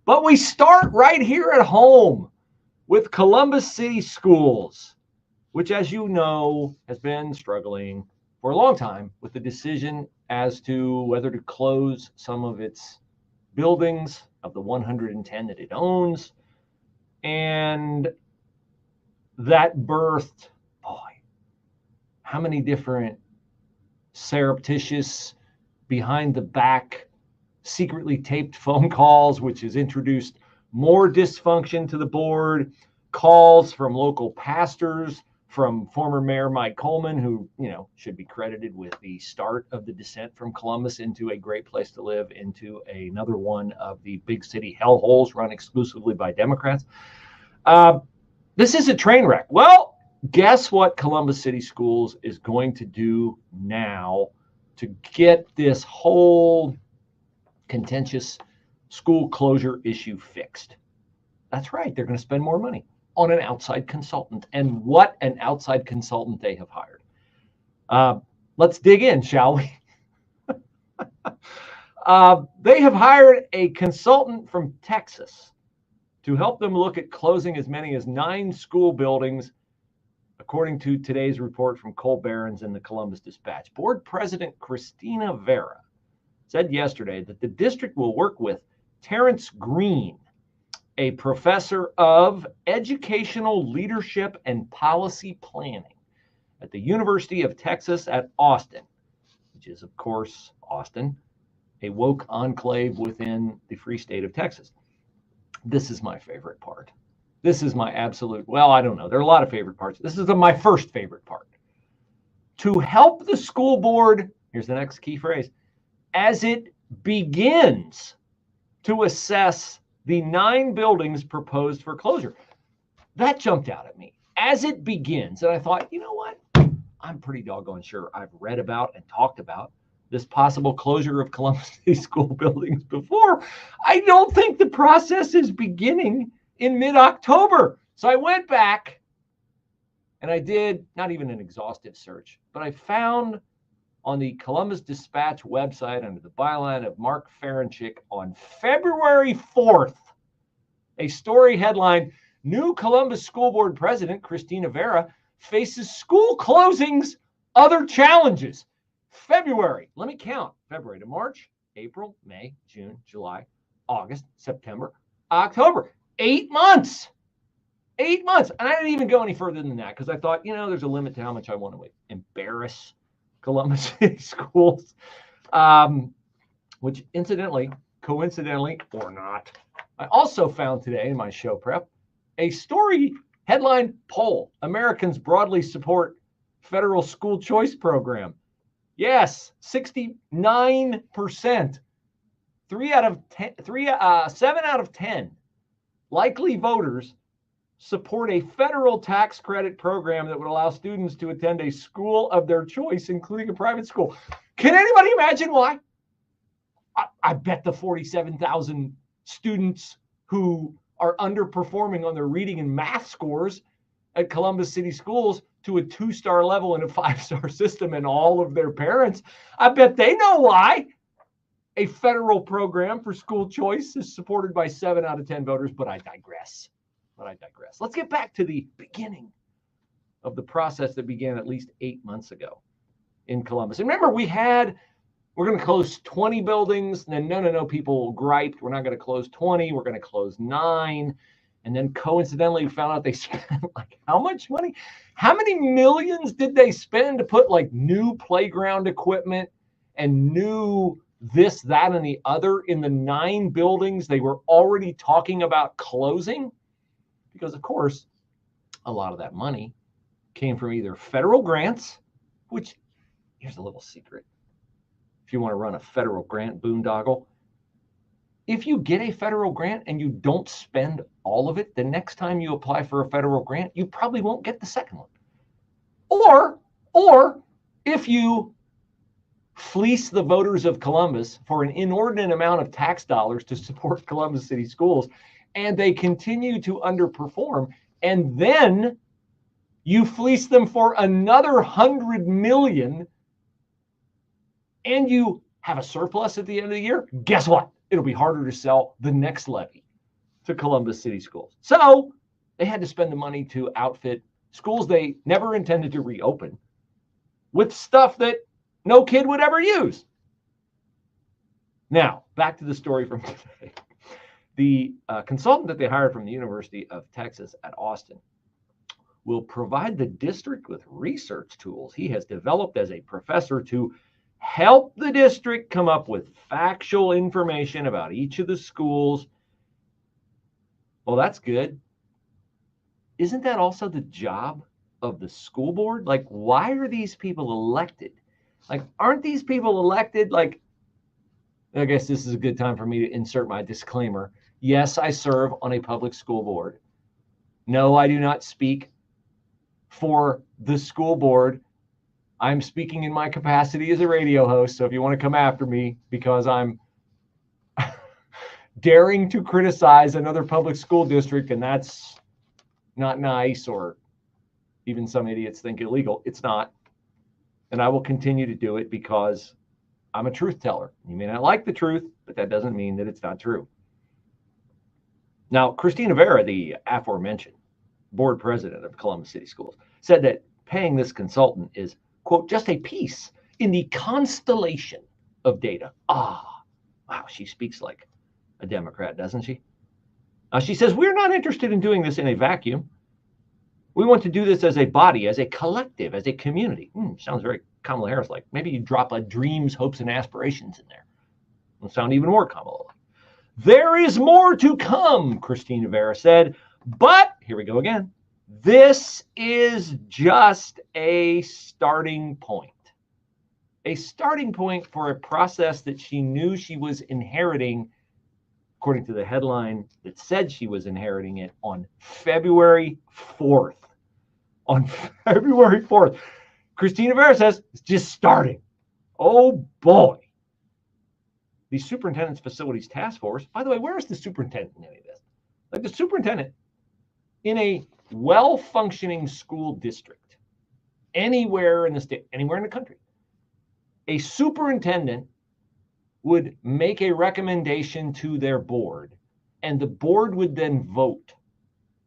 But we start right here at home with Columbus City Schools, which, as you know, has been struggling for a long time with the decision as to whether to close some of its buildings of the 110 that it owns. And that birthed, boy, how many different surreptitious, behind the back, secretly taped phone calls, which has introduced more dysfunction to the board, calls from local pastors, from former Mayor Mike Coleman, who, should be credited with the start of the descent from Columbus into a great place to live, into another one of the big city hellholes run exclusively by Democrats. This is a train wreck. Well, guess what Columbus City Schools is going to do now to get this whole contentious school closure issue fixed? That's right. They're going to spend more money on an outside consultant. And what an outside consultant they have hired. Let's dig in, shall we? They have hired a consultant from Texas to help them look at closing as many as 9 school buildings, according to today's report from Cole Behrens in the Columbus Dispatch. Board President Christina Vera said yesterday that the district will work with Terrence Green, a professor of educational leadership and policy planning at the University of Texas at Austin, which is, of course, Austin, a woke enclave within the free state of Texas. This is my favorite part. This is my absolute, well, I don't know. There are a lot of favorite parts. This is my first favorite part. To help the school board, here's the next key phrase, as it begins to assess the 9 buildings proposed for closure. That jumped out at me. As it begins, and I thought, you know what? I'm pretty doggone sure I've read about and talked about this possible closure of Columbus City school buildings before. I don't think the process is beginning in mid-October. So I went back and I did not even an exhaustive search, but I found on the Columbus Dispatch website under the byline of Mark Ferenchik on February 4th, a story headline, New Columbus School Board President Christina Vera faces school closings, other challenges. February, let me count, February to March, April, May, June, July, August, September, October. 8 months. 8 months. And I didn't even go any further than that because I thought, there's a limit to how much I want to embarrass Columbus City Schools, which coincidentally or not, I also found today in my show prep a story headline poll. Americans broadly support federal school choice program. Yes, 69%. 7 out of 10 likely voters support a federal tax credit program that would allow students to attend a school of their choice, including a private school. Can anybody imagine why? I bet the 47,000 students who are underperforming on their reading and math scores at Columbus City Schools to a 2-star level in a 5-star system, and all of their parents, I bet they know why a federal program for school choice is supported by 7 out of 10 voters, but I digress. Let's get back to the beginning of the process that began at least 8 months ago in Columbus. And remember, we're going to close 20 buildings. And then no, people griped. We're not going to close 20. We're going to close 9. And then coincidentally, we found out they spent how much money? How many millions did they spend to put new playground equipment and new this, that, and the other in the 9 buildings they were already talking about closing? Because, of course, a lot of that money came from either federal grants, which, here's a little secret. If you want to run a federal grant boondoggle, if you get a federal grant and you don't spend all of it, the next time you apply for a federal grant, you probably won't get the second one. Or if you fleece the voters of Columbus for an inordinate amount of tax dollars to support Columbus City Schools, and they continue to underperform, and then you fleece them for another $100 million, and you have a surplus at the end of the year, guess what? It'll be harder to sell the next levy to Columbus City Schools. So they had to spend the money to outfit schools they never intended to reopen with stuff that no kid would ever use. Now, back to the story from today. The consultant that they hired from the University of Texas at Austin will provide the district with research tools he has developed as a professor to help the district come up with factual information about each of the schools. Well, that's good. Isn't that also the job of the school board? Like, why are these people elected? Like, aren't these people elected? Like, I guess this is a good time for me to insert my disclaimer. Yes, I serve on a public school board. No, I do not speak for the school board. I'm speaking in my capacity as a radio host. So if you want to come after me because I'm daring to criticize another public school district, and that's not nice, or even some idiots think illegal, it's not. And I will continue to do it because I'm a truth teller. You may not like the truth, but that doesn't mean that it's not true. Now, Christina Vera, the aforementioned board president of Columbus City Schools, said that paying this consultant is, quote, just a piece in the constellation of data. Ah, wow, she speaks like a Democrat, doesn't she? She says, we're not interested in doing this in a vacuum. We want to do this as a body, as a collective, as a community. Sounds very Kamala Harris-like. Maybe you drop a dreams, hopes, and aspirations in there. It'll sound even more Kamala-like. There is more to come, Christina Vera said. But, here we go again, this is just a starting point. A starting point for a process that she knew she was inheriting, according to the headline that said she was inheriting it, on February 4th. On February 4th. Christina Vera says it's just starting. Oh, boy. The Superintendent's Facilities Task Force, by the way, where is the superintendent in any of this? Like, the superintendent in a well-functioning school district, anywhere in the state, anywhere in the country, a superintendent would make a recommendation to their board, and the board would then vote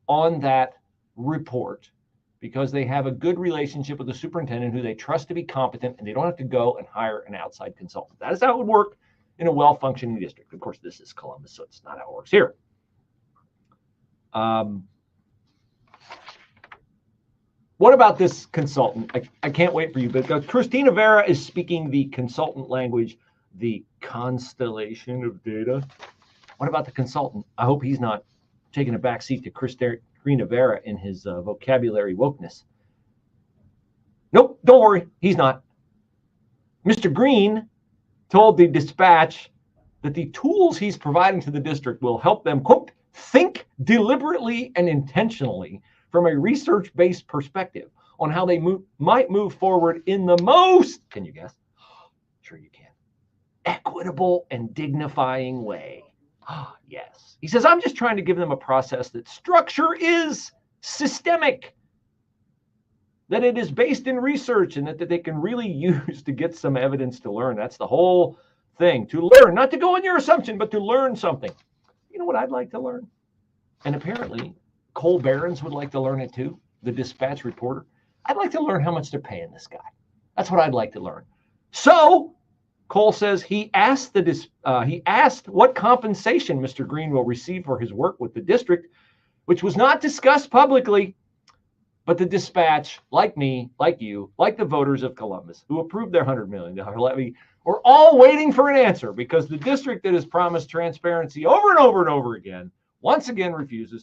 on that report because they have a good relationship with the superintendent who they trust to be competent, and they don't have to go and hire an outside consultant. That is how it would work in a well-functioning district. Of course, this is Columbus, so it's not how it works here. What about this consultant? I can't wait for you, but Christina Vera is speaking the consultant language, the constellation of data. What about the consultant? I hope he's not taking a backseat to Christina Vera in his vocabulary wokeness. Nope, don't worry, he's not. Mr. Green told the Dispatch that the tools he's providing to the district will help them, quote, think deliberately and intentionally from a research-based perspective on how they might move forward in the most, can you guess? Sure you can. Equitable and dignifying way. Ah, yes. He says, I'm just trying to give them a process that structure is systemic, that it is based in research, and that they can really use to get some evidence to learn. That's the whole thing. To learn, not to go on your assumption, but to learn something. You know what I'd like to learn? And apparently, Cole Behrens would like to learn it too, the Dispatch reporter. I'd like to learn how much they're paying this guy. That's what I'd like to learn. So, Cole says he asked what compensation Mr. Green will receive for his work with the district, which was not discussed publicly. But the Dispatch, like me, like you, like the voters of Columbus, who approved their $100 million levy, were all waiting for an answer because the district that has promised transparency over and over and over again, once again refuses